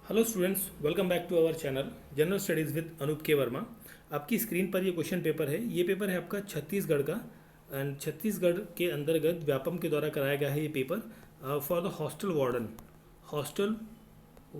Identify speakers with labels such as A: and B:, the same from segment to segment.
A: Hello students, welcome back to our channel general studies with Anoop K Verma. आपकी screen पर ये question paper है। ये पेपर है आपका छत्तीसगढ़ का, एंड छत्तीसगढ़ के अंतर्गत व्यापम के द्वारा कराया गया है ये paper for the hostel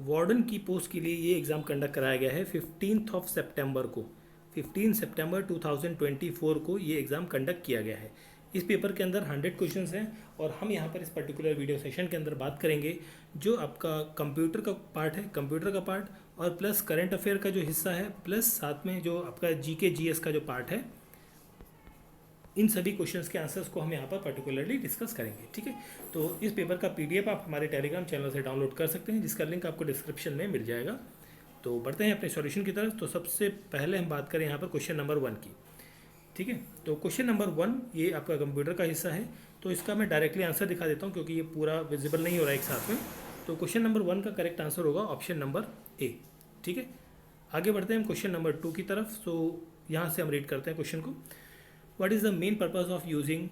A: warden की पोस्ट के लिए ये एग्ज़ाम कंडक्ट कराया गया है 15 ऑफ सितंबर को। 15 सितंबर 2024 को ये एग्ज़ाम कंडक्ट किया गया है। इस पेपर के अंदर 100 क्वेश्चंस हैं और हम यहाँ पर इस पर्टिकुलर वीडियो सेशन के अंदर बात करेंगे जो आपका कंप्यूटर का पार्ट है, कंप्यूटर का पार्ट, और प्लस करंट अफेयर का जो हिस्सा है, प्लस साथ में जो आपका जीके जीएस का जो पार्ट है। इन सभी क्वेश्चंस के आंसर्स को हम यहाँ पर पर्टिकुलरली डिस्कस करेंगे। ठीक है, तो इस पेपर का पीडीएफ आप हमारे टेलीग्राम चैनल से डाउनलोड कर सकते हैं, जिसका लिंक आपको डिस्क्रिप्शन में मिल जाएगा। तो बढ़ते हैं अपने सॉल्यूशन की तरफ। तो सबसे पहले हम बात करें यहाँ पर क्वेश्चन नंबर 1 की। ठीक है, तो क्वेश्चन नंबर 1 ये आपका कंप्यूटर का हिस्सा है, तो इसका मैं डायरेक्टली आंसर दिखा देता हूँ क्योंकि ये पूरा विजिबल नहीं हो रहा है एक साथ में। तो क्वेश्चन नंबर 1 का करेक्ट आंसर होगा ऑप्शन नंबर ए। ठीक है, आगे बढ़ते हैं हम क्वेश्चन नंबर 2 की तरफ। सो यहाँ से हम रीड करते हैं क्वेश्चन को। What is the main purpose of using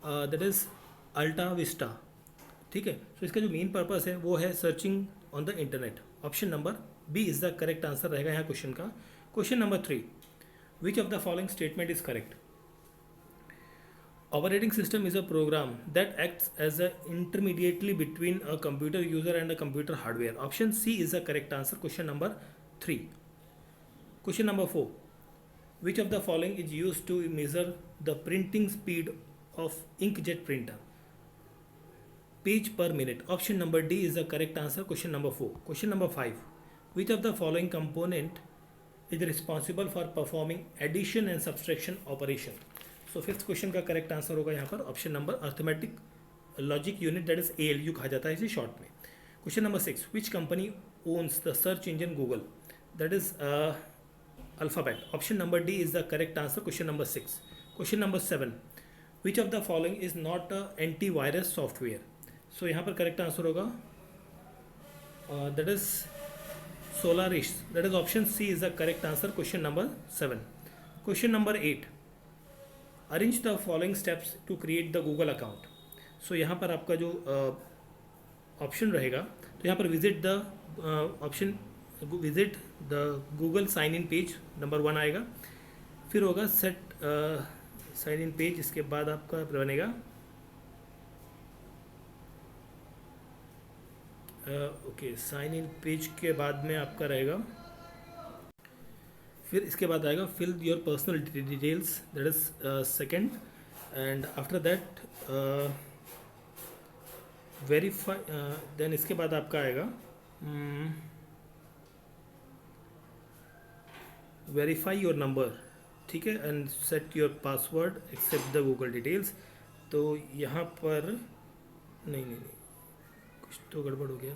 A: that is AltaVista. ठीक है, तो इसका जो मेन पर्पज़ है वो है searching on the internet. Option number B is the correct answer रहेगा यहाँ क्वेश्चन का। Question number 3, which of the following statement is correct? Operating system is a program that acts as a intermediately between a computer user and a computer hardware. Option C is the correct answer. Question number 3. Question number 4, which of the following is used to measure the printing speed of inkjet printer? Page per minute. Option number D is the correct answer. Question number 4. Question number 5, which of the following component is responsible for performing addition and subtraction operation? So fifth question का correct answer होगा यहाँ पर option number arithmetic logic unit, that is ALU कहा जाता है इसे short में। Question number 6, which company owns the search engine Google? That is Alphabet. Option number D is the correct answer. Question number 6। Question number 7, which of the following is not a antivirus software? So यहाँ पर correct answer होगा that is Solaris. That is option C is the correct answer. Question number 7. Question number 8. Arrange the following steps to create the Google account. So यहाँ पर आपका जो option रहेगा, तो यहाँ पर visit the Google sign in page number 1 आएगा, फिर होगा सेट साइन इन पेज, इसके बाद आपका बनेगा ओके साइन इन पेज के बाद में आपका रहेगा, फिर इसके बाद आएगा fill your personal details, that is second, and after that verify, then इसके बाद आपका आएगा वेरीफाई योर नंबर। ठीक है, and set your password except the Google details. तो यहाँ पर नहीं, कुछ तो गड़बड़ हो गया।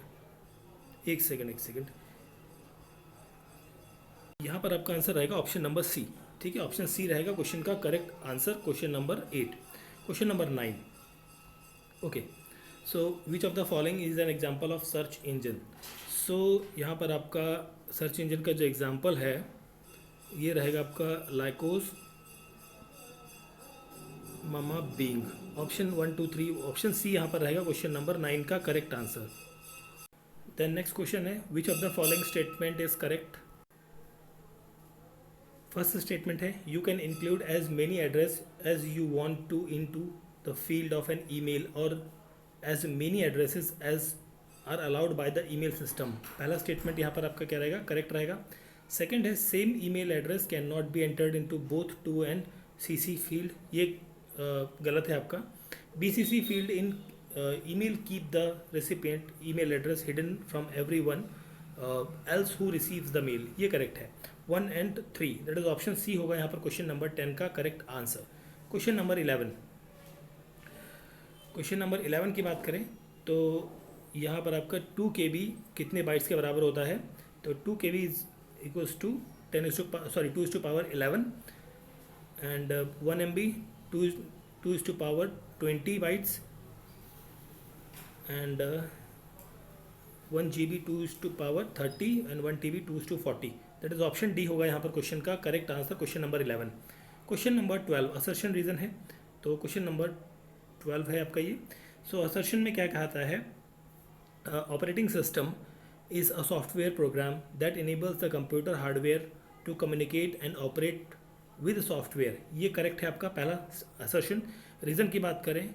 A: एक सेकंड, यहाँ पर आपका आंसर रहेगा ऑप्शन नंबर सी। ठीक है, ऑप्शन सी रहेगा क्वेश्चन का correct answer. Question number 8। Question number 9, okay, so which of the following is an example of search engine? So यहाँ पर आपका सर्च इंजन का जो एग्जांपल है ये रहेगा आपका Lycos Mamma Bing. Option 1 2 3, option C यहाँ पर रहेगा क्वेश्चन नंबर 9 का correct answer. Then next question है, which of the following statement is correct? First statement है, you can include as many address as you want to into the field of an email or as many addresses as are allowed by the email system. पहला statement यहाँ पर आपका क्या रहेगा? Correct रहेगा। Second है, same email address can not be entered into both to and CC field, ये गलत है आपका। BCC field in email keep the recipient email address hidden from everyone else who receives the mail, ये correct है। 1 and 3, that is option C होगा यहाँ पर question number 10 का correct answer. Question number 11। Question number 11 की बात करें तो यहाँ पर आपका 2 KB कितने बाइट्स के बराबर होता है? तो 2 KB is equals to 2 is to power 11 and 1 MB 2 is to power 20 bytes and 1 GB 2 is to power 30 and 1 TB 2 is to 40, that is option D होगा यहाँ पर क्वेश्चन का correct answer. Question number 11। Question number 12, assertion reason है, तो question number 12 है आपका ये। सो assertion में क्या कहता है, operating system is a software program that enables the computer hardware to communicate and operate with software. ये करेक्ट है आपका पहला असर्शन. रीज़न की बात करें,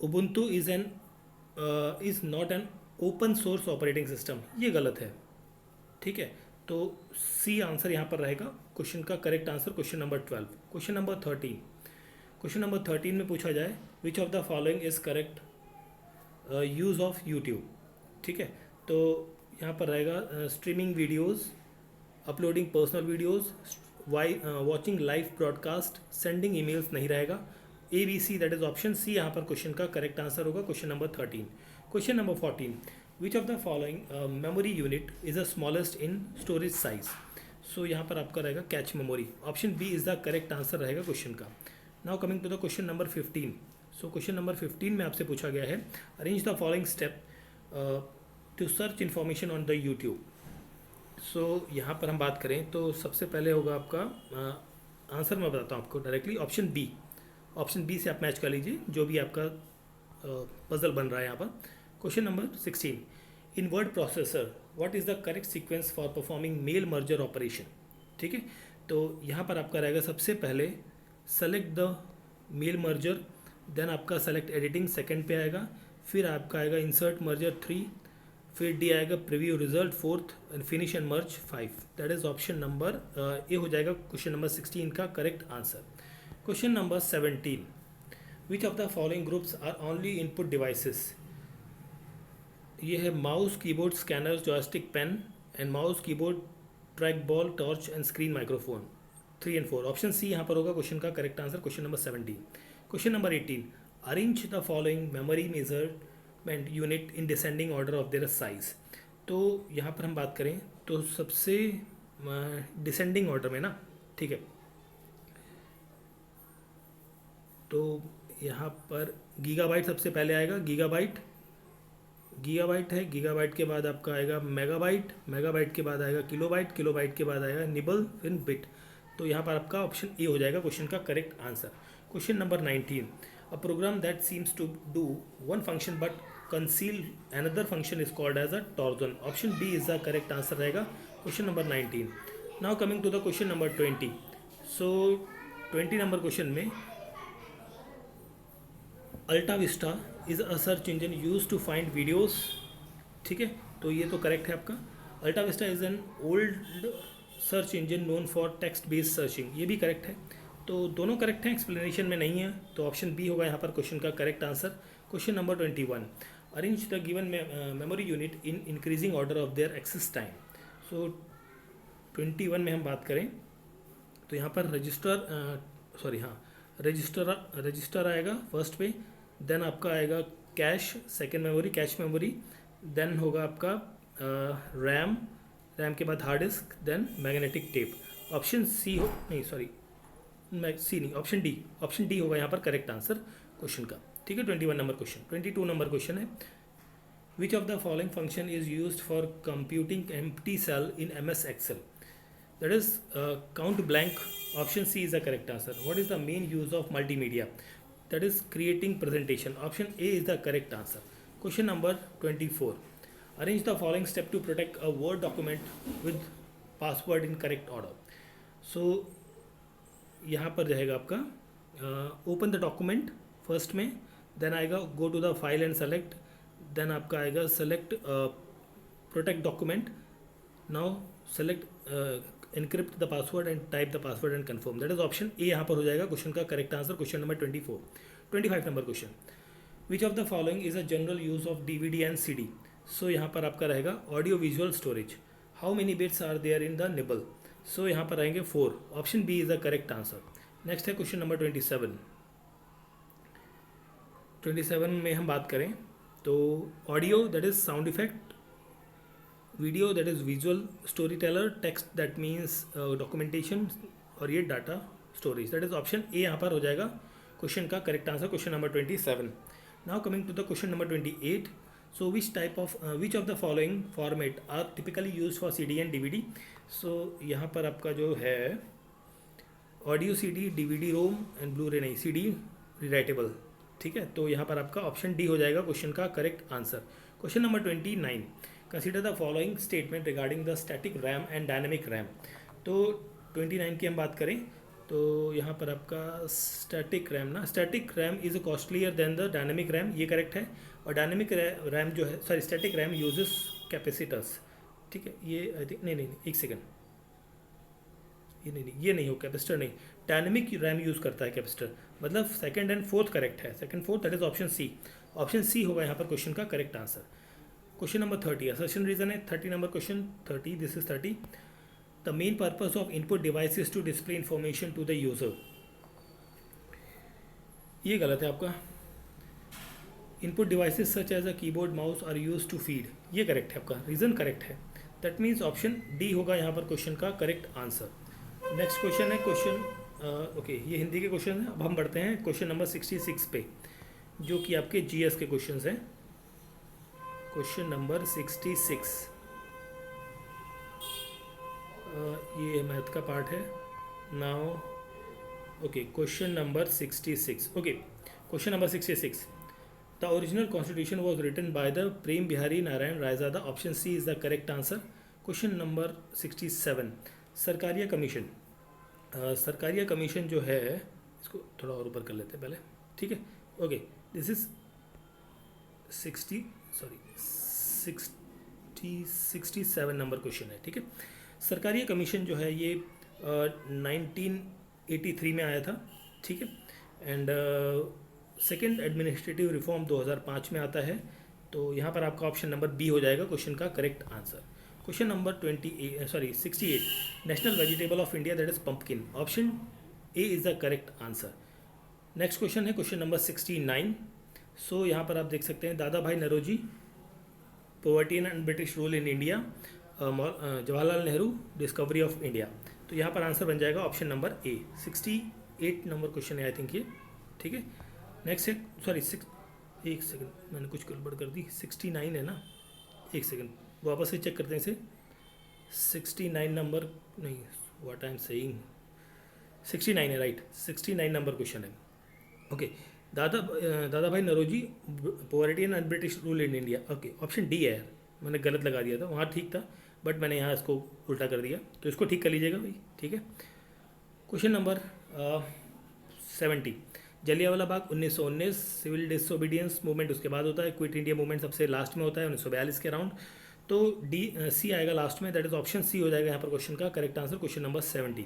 A: Ubuntu is not an open source operating system, ये गलत है. ठीक है, तो सी आंसर यहाँ पर रहेगा क्वेश्चन का correct answer. Question number 12. Question number 13. Question number 13 में पूछा जाए which of the following is correct use of YouTube. ठीक है, तो यहाँ पर रहेगा streaming videos, uploading personal videos, watching live broadcast, sending emails नहीं रहेगा. A B C, that is option C यहाँ पर क्वेश्चन का करेक्ट आंसर होगा. Question number 13. Question number 14. Which of the following memory unit is the smallest in storage size. So यहाँ पर आपका रहेगा cache memory. Option B is the correct answer रहेगा question का. Now coming to the question number 15. So question number 15 में आपसे पूछा गया है arrange the following step to search information on the YouTube. So यहाँ पर हम बात करें तो सबसे पहले होगा आपका आंसर मैं बताता हूँ आपको directly. Option B. Option B से आप मैच कर लीजिए जो भी आपका पजल बन रहा है यहाँ पर. Question number 16. In word processor what is the correct sequence for performing mail merger operation. ठीक है, तो यहाँ पर आपका रहेगा सबसे पहले select the mail merger, then आपका सेलेक्ट एडिटिंग सेकंड पे आएगा, फिर आपका आएगा इंसर्ट मर्जर 3, फिर डी आएगा preview result 4th and finish and merge 5. That is option number A हो जाएगा क्वेश्चन नंबर 16 का correct answer. Question number 17. Which of the following groups are only input devices. ये है mouse, keyboard, scanner, joystick, pen and mouse, keyboard, track ball, torch and screen microphone. 3 and 4. Option C यहाँ पर होगा question का correct answer. Question number 17. Question number 18. Arrange the following memory measurement unit in descending order of their size. तो यहाँ पर हम बात करें तो सबसे डिसेंडिंग ऑर्डर में ना. ठीक है, तो यहाँ पर गीगाबाइट सबसे पहले आएगा. गीगाबाइट है. गीगाबाइट के बाद आपका आएगा मेगाबाइट. मेगाबाइट के बाद आएगा किलोबाइट. किलोबाइट के बाद आएगा निबल, फिर बिट. तो यहाँ पर आपका ऑप्शन ए हो जाएगा क्वेश्चन का correct answer. Question number 19. A program that seems to do one function but conceal another function is called as a Trojan. Option B is the correct answer रहेगा question number 19. Now coming to the question number 20. So 20 number question में AltaVista is a search engine use to find videos. ठीक है, तो ये तो correct है आपका. AltaVista is an old search engine known for text based searching, ये भी करेक्ट है. तो दोनों करेक्ट हैं, एक्सप्लेनेशन में नहीं है, तो ऑप्शन बी होगा यहाँ पर क्वेश्चन का correct answer. Question number 21. Arrange the given memory unit in increasing order of their access time. So 21 में हम बात करें तो यहाँ पर रजिस्टर आएगा फर्स्ट पे, देन आपका आएगा cache, second memory cache memory, then होगा आपका रैम के बाद hard disk, then magnetic tape. Option C हो नहीं सॉरी सी नहीं ऑप्शन डी होगा यहाँ पर करेक्ट आंसर क्वेश्चन का. ठीक है, 21 नंबर क्वेश्चन. 22 नंबर क्वेश्चन है which of the following function is used for computing empty cell in MS Excel. That is count blank. Option C is the correct answer. What is the main use of multimedia? That is creating presentation. Option A is the correct answer. Question number 24. Arrange the following step to protect a Word document with password in correct order. So यहाँ पर रहेगा आपका open the document first में, then आएगा go to the file and select, then आपका आएगा select protect document. Now select encrypt the password and type the password and confirm. That is option A यहाँ पर हो जाएगा क्वेश्चन का correct answer. Question number 24. 25 number question. Which of the following is a general use of DVD and CD. So यहाँ पर आपका रहेगा audio visual storage. How many bits are there in the nibble. So यहाँ पर आएंगे 4. Option B is the correct answer. Next है question number 27. 27 में हम बात करें तो audio that is sound effect, video that is visual story teller, text that means documentation, और ये data storage. That is option A यहाँ पर हो जाएगा क्वेश्चन का correct answer. Question number 27. Now coming to the question number 28. So which of the following format are typically use for CD and DVD. सो यहाँ पर आपका जो है audio CD, DVD ROM and Blu ray नहीं, CD रिराइटेबल. ठीक है, तो यहाँ पर आपका ऑप्शन डी हो जाएगा क्वेश्चन का correct answer. Question number 29. Consider the following statement regarding the static RAM and dynamic RAM. तो 29 की हम बात करें तो यहाँ पर आपका स्टैटिक रैम ना, static RAM is costlier then the dynamic RAM, ये करेक्ट है। और डायनेमिक रैम जो है, sorry static RAM uses capacitors, ठीक है। ये आई थिंक नहीं, एक सेकेंड, ये नहीं हो, कैपेसिटर नहीं, डायनेमिक रैम यूज़ करता है कैपेसिटर, मतलब सेकंड एंड फोर्थ करेक्ट है, second fourth, that is option C. Option C होगा यहाँ पर क्वेश्चन का correct answer. Question number 30 assertion reason है। 30 number question, 30, this is 30। The main purpose of input device is to display information to the user, ये गलत है आपका। Input devices such as a keyboard mouse are use to feed, ये correct है आपका, reason correct है। That means option D होगा यहाँ पर क्वेश्चन का करेक्ट आंसर। नेक्स्ट क्वेश्चन है क्वेश्चन ओके, ये हिंदी के क्वेश्चन हैं। अब हम बढ़ते हैं क्वेश्चन नंबर 66 पे, जो कि आपके जीएस के क्वेश्चंस हैं। क्वेश्चन नंबर 66, ये मैथ का पार्ट है। Now okay, question number 66, okay, question number 66, the original constitution was written by the Prem Bihari Narayan Raizada, option C is the correct answer. Question number 67, Sarkaria commission, Sarkaria commission जो है, इसको थोड़ा और ऊपर कर लेते हैं पहले, ठीक है। Okay, this is 67 number question है, ठीक है। सरकारिया कमीशन जो है ये 1983 में आया था, ठीक है। एंड सेकेंड एडमिनिस्ट्रेटिव रिफॉर्म 2005 में आता है। तो यहाँ पर आपका ऑप्शन नंबर बी हो जाएगा क्वेश्चन का correct answer. Question number 68, national vegetable of India that is pumpkin, option A is the correct answer. Next question है क्वेश्चन नंबर 69। सो यहाँ पर आप देख सकते हैं Dadabhai Naoroji, poverty and British rule in India, Jawaharlal Nehru, discovery of India. तो यहाँ पर आंसर बन जाएगा option number A. 68 number question है आई थिंक ये, ठीक है। नेक्स्ट है, सॉरी एक सेकंड, मैंने कुछ गड़बड़ कर दी, 69 है ना, एक सेकंड वापस से चेक करते हैं इसे। 69 नंबर नहीं, व्हाट आई एम सेइंग, 69 है, राइट, 69 नंबर क्वेश्चन है। Okay, Dadabhai Naoroji, poverty and British rule in India, okay, option D है यार, मैंने गलत लगा दिया था, वहाँ ठीक था बट मैंने यहाँ इसको उल्टा कर दिया, तो इसको ठीक कर लीजिएगा भाई, ठीक है। Question number 70, Jallianwala Bagh 1919, civil disobedience movement उसके बाद होता है, क्विट इंडिया मूवमेंट सबसे लास्ट में होता है 1942 के अराउंड। तो सी आएगा लास्ट में, दैट इज ऑप्शन सी हो जाएगा यहाँ पर क्वेश्चन का correct answer. Question number 70।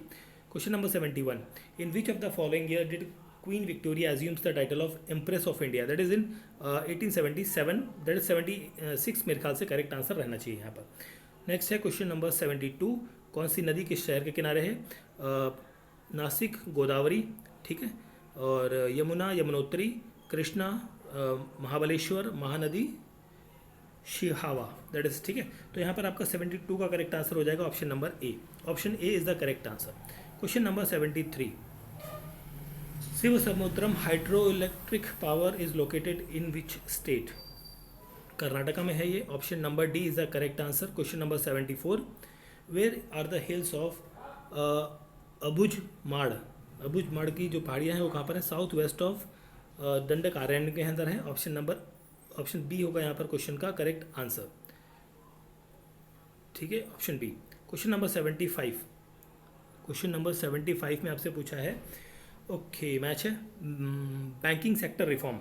A: Question number 71, in which of the following year did queen Victoria assumes the title of empress of India, that is in 1877, that is 76 मेरे ख्याल से correct answer रहना चाहिए यहाँ पर। नेक्स्ट है question number 72, कौन सी नदी किस शहर के किनारे है, नासिक, गोदावरी, ठीक है, और यमुना, यमुनोत्री, कृष्णा, महाबलेश्वर, महानदी, शिहावा, दैट इज, ठीक है। तो यहाँ पर आपका 72 का करेक्ट आंसर हो जाएगा option number A, option A is the correct answer. Question number 73, Shivasamudram hydro electric power is located in which state, Karnataka में है ये, option number D is the correct answer. Question number 74, where are the hills of Abujhmarh, Abujhmarh की जो पहाड़ियाँ हैं वो कहाँ पर है, साउथ वेस्ट ऑफ दंडकारण्य के अंदर है, ऑप्शन बी होगा यहाँ पर क्वेश्चन का करेक्ट आंसर, ठीक है, option B. Question number 75, question number 75 में आपसे पूछा है, ओके, मैच है, banking sector reform,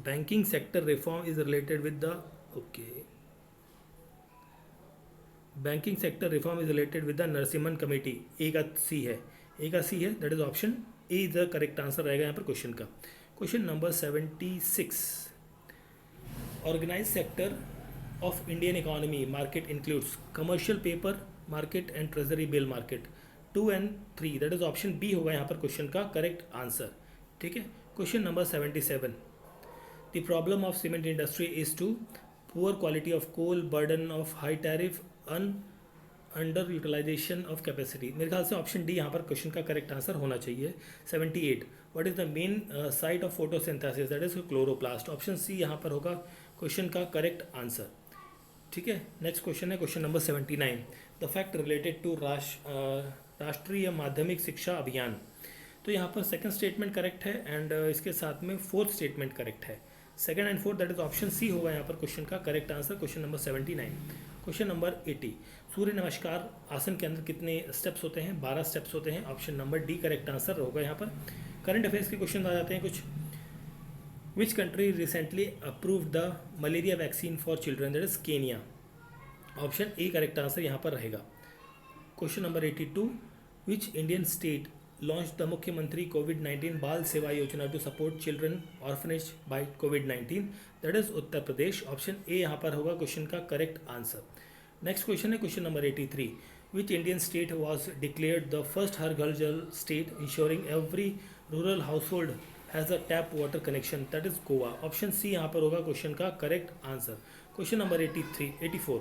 A: banking sector reform is related with the, okay, banking sector reform is related with the Narasimham committee, A का C है, that is option A is the correct answer रहेगा यहाँ पर question का। Question number 76, organise sector of Indian economy market includes commercial paper market and treasury bill market 2 and 3, that is option B होगा यहाँ पर question का correct answer, ठीक है। Question number 77, the problem of cement industry is to poor quality of coal, burden of high tariff, under utilization of capacity, मेरे ख्याल से option D यहाँ पर क्वेश्चन का करेक्ट आंसर होना चाहिए। 78, what is the main site of photosynthesis, that is chloroplast, option C यहाँ पर होगा क्वेश्चन का करेक्ट आंसर, ठीक है। नेक्स्ट क्वेश्चन है question number 79, the fact related to Rashtriya Madhyamik Shiksha Abhiyan. तो यहाँ पर सेकंड स्टेटमेंट करेक्ट है एंड इसके साथ में फोर्थ स्टेटमेंट करेक्ट है। Second and fourth that is option C होगा यहाँ पर क्वेश्चन का correct answer. Question number 79। Question number 80, सूर्य नमस्कार आसन के अंदर कितने स्टेप्स होते हैं? 12 स्टेप्स होते हैं। Option number D correct answer होगा यहाँ पर। करंट अफेयर्स के क्वेश्चन आ जाते हैं कुछ। Which country recently approved the malaria vaccine for children? That is Kenya. Option A correct answer यहाँ पर रहेगा। Question number 82, which Indian state launch the मुख्यमंत्री कोविड-19 बाल सेवा योजना to support children orphanage bye covid? That is Uttar Pradesh. Option A यहाँ पर होगा क्वेश्चन का करेक्ट आंसर। नेक्स्ट क्वेश्चन है question number 83, which Indian state was declared the first Har Ghar Jal state ensuring every rural household has a tap water connection? That is Goa. Option C यहाँ पर होगा question का correct answer. Question number 84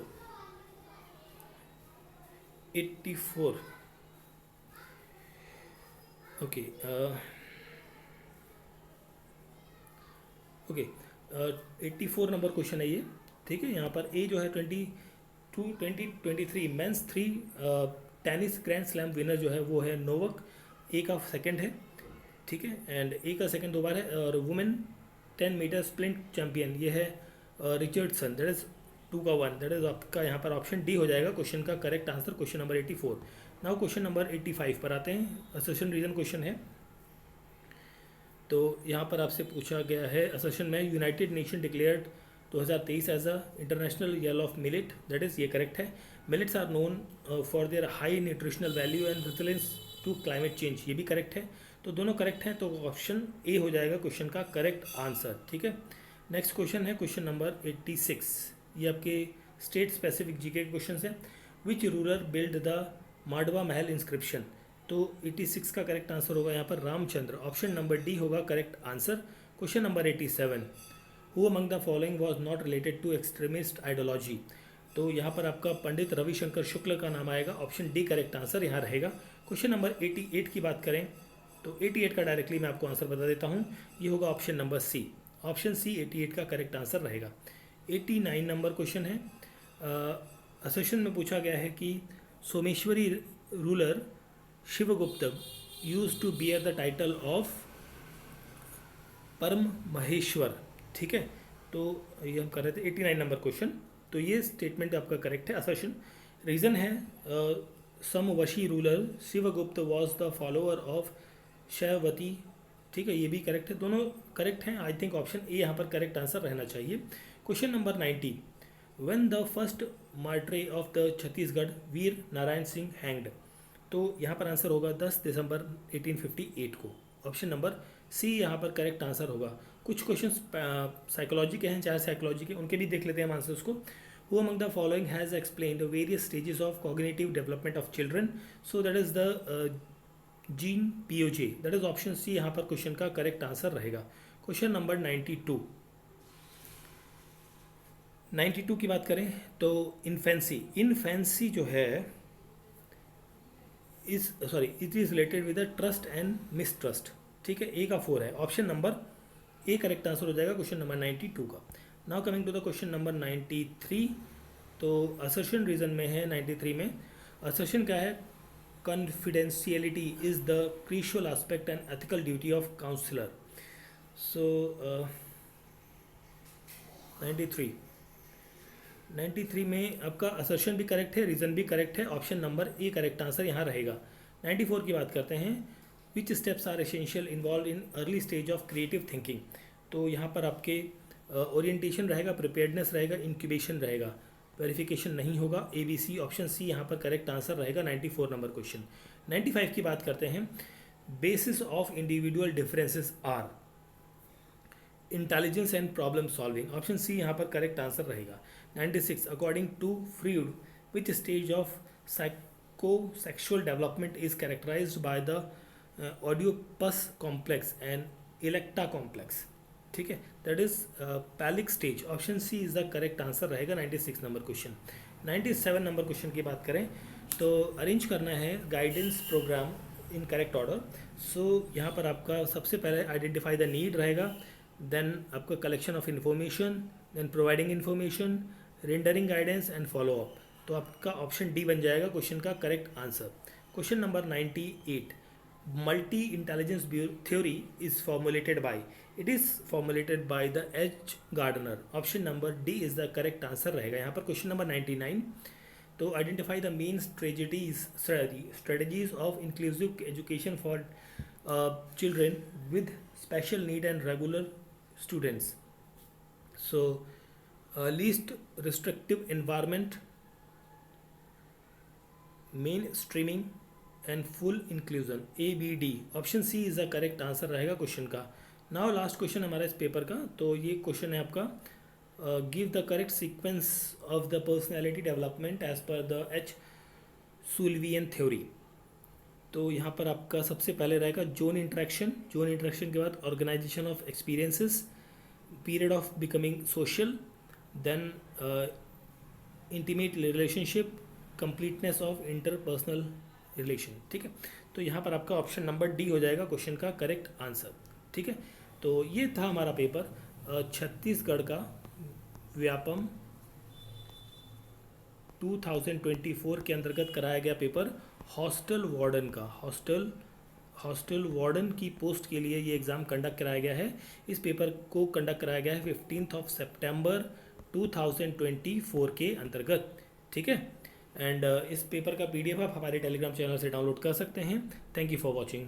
A: okay 84 number question है ये, ठीक है। यहाँ पर ए जो है 2023 men's 3 tennis grand slam winner जो है वो है नोवक। ए का सेकंड है, ठीक है, एंड ए का सेकंड 2 बार है। और वुमेन 10 मीटर स्प्रिंट चैंपियन ये है रिचर्डसन, दैट इज 2 का 1, दैट इज आपका यहाँ पर ऑप्शन डी हो जाएगा क्वेश्चन का correct answer. Question number 84। Now question number 85 पर आते हैं। असर्शन रीजन क्वेश्चन है। तो यहाँ पर आपसे पूछा गया है असर्शन में United Nation declared 2023 as a international year of millet, that is ये करेक्ट है। Millets are known for their high nutritional value and resilience to climate change, ये भी करेक्ट है। तो दोनों करेक्ट हैं, तो ऑप्शन ए हो जाएगा क्वेश्चन का करेक्ट आंसर, ठीक है। नेक्स्ट क्वेश्चन है क्वेश्चन नंबर 86, ये आपके स्टेट स्पेसिफिक जीके के क्वेश्चन है। Which ruler build the माडवा Mahal inscription? तो 86 का करेक्ट आंसर होगा यहाँ पर रामचंद्र। ऑप्शन नंबर डी होगा correct answer. Question number 87, who among the following was not related to extremist ideology? तो यहाँ पर आपका पंडित रविशंकर शुक्ल का नाम आएगा। ऑप्शन डी करेक्ट आंसर यहाँ रहेगा। क्वेश्चन नंबर 88 की बात करें तो 88 का डायरेक्टली मैं आपको आंसर बता देता हूँ, ये होगा option number C. Option C 88 का करेक्ट आंसर रहेगा। 89 नंबर क्वेश्चन है। असर्शन में पूछा गया है कि Someshwari ruler Shivagupta use to bear the title of Param Maheshwar, ठीक है। तो ये हम कर रहे थे 89 नंबर क्वेश्चन। तो ये स्टेटमेंट आपका करेक्ट है। असर्शन रीज़न है Somavanshi ruler Shivagupta was the follower of शैवती, ठीक है, ये भी करेक्ट है। दोनों करेक्ट हैं। आई थिंक ऑप्शन ए यहाँ पर करेक्ट आंसर रहना चाहिए। Question number 90, when the first martyr of the Chhattisgarh Veer Narayan Singh hanged? तो यहाँ पर आंसर होगा 10 दिसंबर 1858 को। ऑप्शन नंबर सी यहाँ पर करेक्ट आंसर होगा। कुछ क्वेश्चन साइकोलॉजी के हैं, 4 साइकोलॉजी के, उनके भी देख लेते हैं हम आंसर्स को। Who among the following has explain the various stages of cognitive development of children? So that is the Jean पीओजे, दैट इज ऑप्शन सी यहाँ पर क्वेश्चन का करेक्ट आंसर रहेगा। क्वेश्चन नंबर 92 की बात करें तो इनफेंसी जो है it is related with the trust and mistrust, ठीक है। ए का 4 है। Option number A correct answer हो जाएगा क्वेश्चन नंबर 92 का। Now coming to the question number 93। तो असर्शन रीजन में है 93 में। असर्शन क्या है? Confidentiality is the crucial aspect and ethical duty of counsellor. So 93 में आपका असर्शन भी करेक्ट है, रीज़न भी करेक्ट है। Option number A correct answer यहाँ रहेगा। 94 की बात करते हैं। Which steps are essential involve in early stage of creative thinking? तो यहाँ पर आपके ओरिएंटेशन रहेगा, प्रिपेयर्डनेस रहेगा, इंक्यूबेशन रहेगा, वेरिफिकेशन नहीं होगा। ABC ऑप्शन सी यहाँ पर करेक्ट आंसर रहेगा 94 नंबर क्वेश्चन। 95 की बात करते हैं। Basis of individual differences are intelligence and problem solving. Option C यहाँ पर करेक्ट आंसर रहेगा। 96 according to Freud which stage of psychosexual development is characterised by the Oedipus complex and Electra complex, ठीक है, that is phallic stage. Option C is the correct answer रहेगा 96 number question. 97 number question की बात करें तो arrange करना है guidance programme in correct order. So यहाँ पर आपका सबसे पहले आइडेंटिफाई द नीड रहेगा, देन आपका collection of information, then providing information, rendering guidance and follow up. तो आपका ऑप्शन डी बन जाएगा क्वेश्चन का correct answer. Question number 98, multi intelligence theory is formulated by? It is formulated by the H Gardner. Option number D is the correct answer रहेगा यहाँ पर। Question number 99, तो identify the main strategies of inclusive education for children with special need and regular students. So least restrictive environment, mainstreaming and full inclusion, ABD। Option C is the correct answer रहेगा question का। Now last question हमारा इस paper का, तो ये question है आपका, give the correct sequence of the personality development as per the H Sullivan theory. तो यहाँ पर आपका सबसे पहले रहेगा जोन इंट्रैक्शन, जोन इंट्रैक्शन के बाद organization of experiences, period of becoming social, then intimate relationship, completeness of interpersonal relation. ठीक है, तो यहाँ पर आपका ऑप्शन नंबर डी हो जाएगा क्वेश्चन का करेक्ट आंसर। ठीक है, तो ये था हमारा पेपर छत्तीसगढ़ का व्यापम 2024 के अंतर्गत कराया गया पेपर हॉस्टल वार्डन का। हॉस्टल वार्डन की पोस्ट के लिए ये एग्ज़ाम कंडक्ट कराया गया है। इस पेपर को कंडक्ट कराया गया है 15 सितंबर 2024 के अंतर्गत। ठीक है, एंड इस पेपर का PDF आप हमारे टेलीग्राम चैनल से डाउनलोड कर सकते हैं। Thank you for watching.